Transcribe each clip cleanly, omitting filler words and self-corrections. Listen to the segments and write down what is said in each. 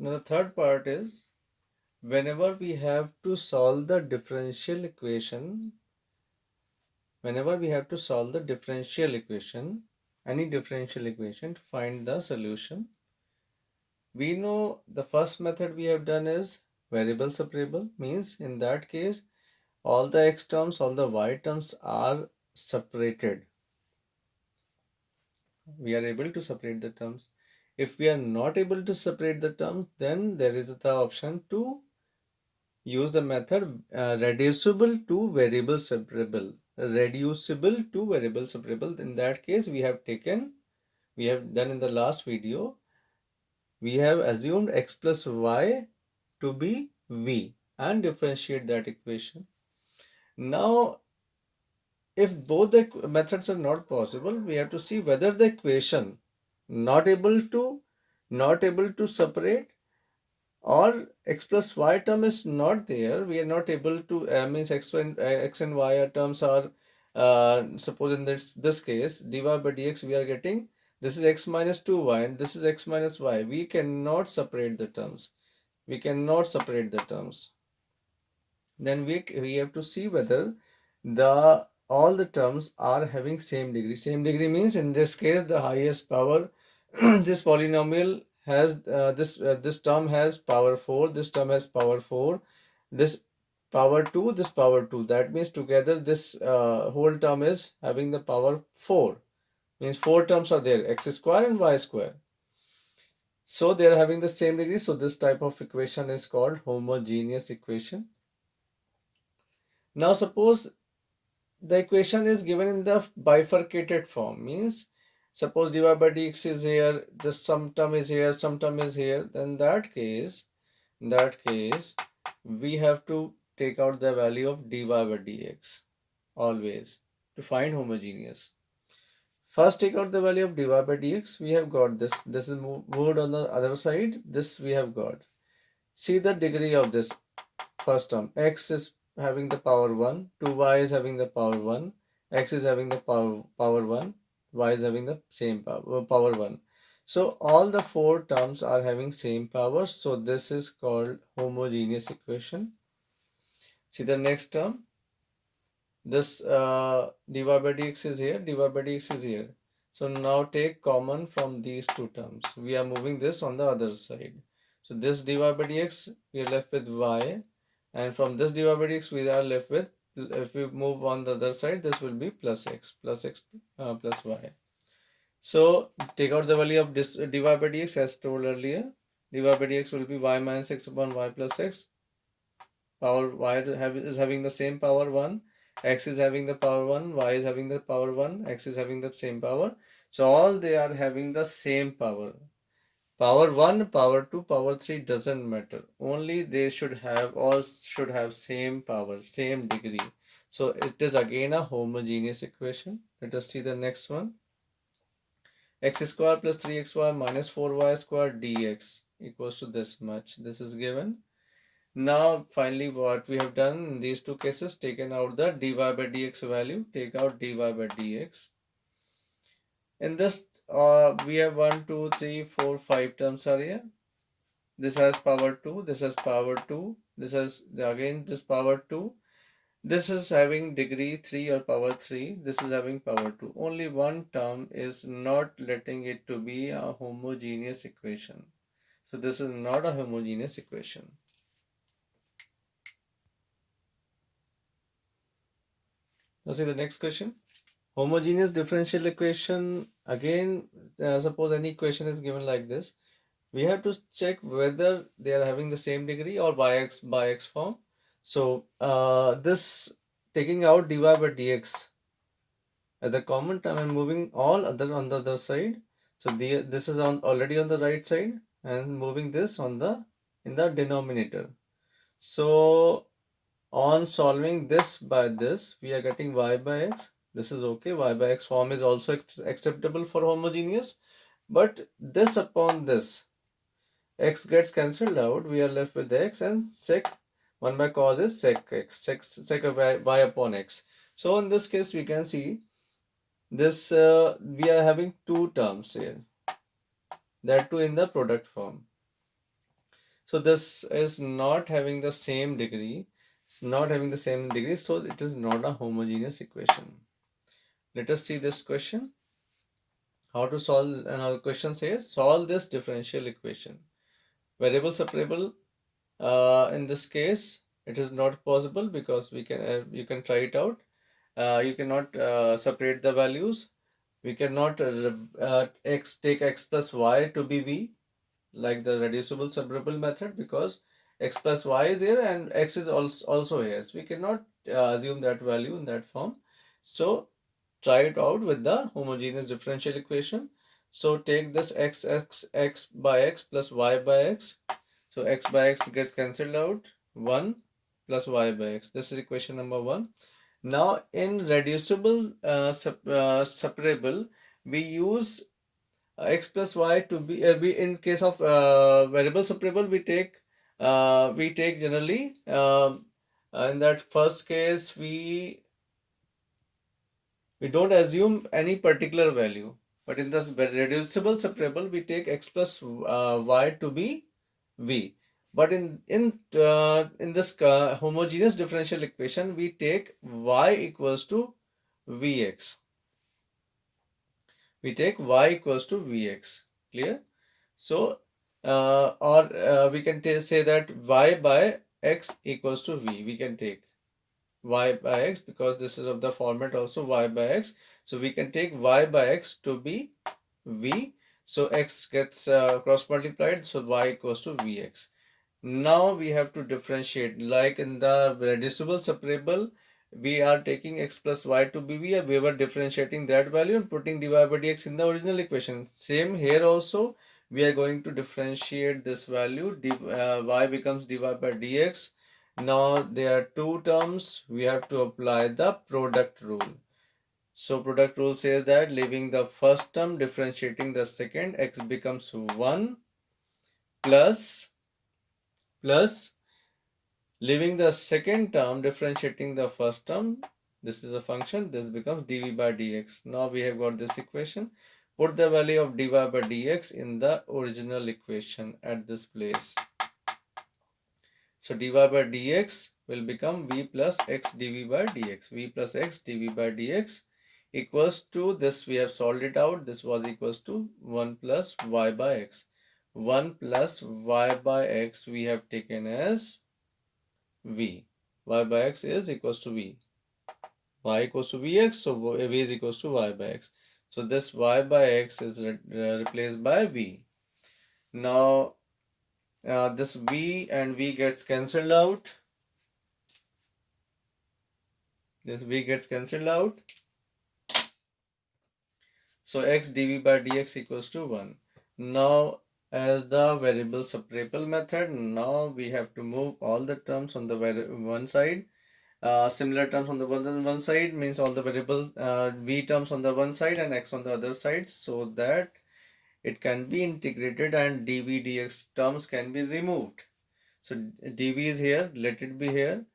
Now the third part is whenever we have to solve the differential equation, any differential equation to find the solution, we know the first method we have done is variable separable, means in that case all the x terms, all the y terms are separated. We are able to separate the terms. If we are not able to separate the terms, then there is the option to use the method reducible to variable separable. In that case, we have done in the last video, we have assumed x plus y to be v and differentiate that equation. Now, if both the methods are not possible, we have to see whether the equation not able to separate, or x plus y term is not there. We are not able to means x and y terms are suppose in this case dy by dx we are getting this is x minus 2y and this is x minus y. We cannot separate the terms. Then we have to see whether the all the terms are having same degree. Same degree means in this case the highest power this polynomial has this term has power 4, this term has power 4, this power 2, this power 2. That means together this whole term is having the power 4. Means 4 terms are there, x square and y square. So they are having the same degree. So this type of equation is called homogeneous equation. Now suppose the equation is given in the bifurcated form, means suppose dy by dx is here, this some term is here, some term is here. Then in that case we have to take out the value of dy by dx always to find homogeneous. First take out the value of dy by dx. We have got this is moved on the other side. This we have got. See the degree of this first term. X is having the power 1, 2y is having the power 1, x is having the power 1, y is having the same power 1. So all the 4 terms are having same power. So this is called homogeneous equation. See the next term. This dy by dx is here, dy by dx is here. So now take common from these two terms. We are moving this on the other side. So this dy by dx, we are left with y, and from this dy by dx we are left with, if we move on the other side, this will be plus x plus y. So take out the value of this dy by dx as told earlier. Dy by dx will be y minus x upon y plus x. Power y is having the same power 1, x is having the power 1, y is having the power 1, x is having the same power. So all they are having the same power. Power 1, power 2, power 3 doesn't matter. Only they should have same power, same degree. So it is again a homogeneous equation. Let us see the next one. X square plus 3xy minus 4y square dx equals to this much. This is given. Now finally what we have done in these two cases, taken out the dy by dx value, take out dy by dx. In this we have 1, 2, 3, 4, 5 terms are here. This has power 2, this has power 2, this has again this power 2, this is having degree 3 or power 3, this is having power 2. Only one term is not letting it to be a homogeneous equation. So this is not a homogeneous equation. Now see the next question. Homogeneous differential equation, again suppose any equation is given like this, we have to check whether they are having the same degree or by x form. So this taking out dy by dx as a common term and moving all other on the other side. So this is already on the right side and moving this on the in the denominator. So on solving this by this, we are getting y by x. This is okay. Y by x form is also acceptable for homogeneous. But this upon this, x gets cancelled out. We are left with x and sec 1 by cos is sec x, sec of y upon x. So in this case, we can see this we are having two terms here. That too in the product form. So this is not having the same degree. It's not having the same degree, so it is not a homogeneous equation. Let us see this question. How to solve another question says solve this differential equation. Variable separable. In this case, it is not possible because we can you can try it out. You cannot separate the values. We cannot take x plus y to be v like the reducible separable method because x plus y is here and x is also here. So we cannot assume that value in that form. So try it out with the homogeneous differential equation. So take this x by x plus y by x. So x by x gets cancelled out. 1 plus y by x. This is equation number 1. Now in reducible separable, we use x plus y to be we in case of variable separable we take generally in that first case we don't assume any particular value, but in this reducible separable we take x plus y to be v. But in this homogeneous differential equation we take y equals to vx. We take y equals to vx. Clear? So or we can say that y by x equals to v. We can take y by x because this is of the format also y by x. So we can take y by x to be v. So x gets cross multiplied. So y equals to vx. Now we have to differentiate. Like in the reducible separable, we are taking x plus y to be v. We were differentiating that value and putting dy by dx in the original equation. Same here also. We are going to differentiate this value. Y becomes dy by dx. Now there are two terms. We have to apply the product rule. So product rule says that leaving the first term, differentiating the second, x becomes 1 plus leaving the second term, differentiating the first term. This is a function. This becomes dv by dx. Now we have got this equation. Put the value of dy by dx in the original equation at this place. So dy by dx will become v plus x dv by dx. V plus x dv by dx equals to this. We have solved it out. This was equals to 1 plus y by x. 1 plus y by x we have taken as v. Y by x is equals to v. Y equals to vx, so v is equals to y by x. So this y by x is replaced by v. Now this v and v gets cancelled out. This v gets cancelled out. So x dv by dx equals to 1. Now as the variable separable method, now we have to move all the terms on the one side. Similar terms on the one side means all the variable v terms on the one side and x on the other side, so that it can be integrated and dv dx terms can be removed. So dv is here, let it be here.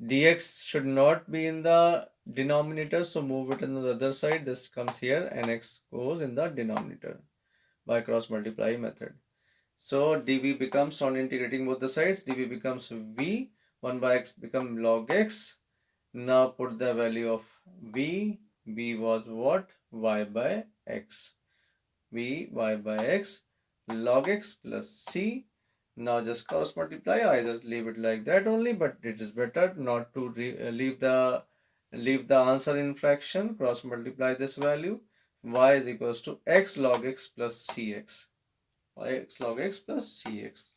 Dx should not be in the denominator, so move it on the other side. This comes here and x goes in the denominator by cross multiply method. So dv becomes, on integrating both the sides, dv becomes v. 1 by x become log x. Now put the value of v. V was what? Y by x. V y by x log x plus c. Now just cross multiply. I just leave it like that only, but it is better not to leave the answer in fraction. Cross multiply this value. Y is equals to x log x plus cx. Y x log x plus cx.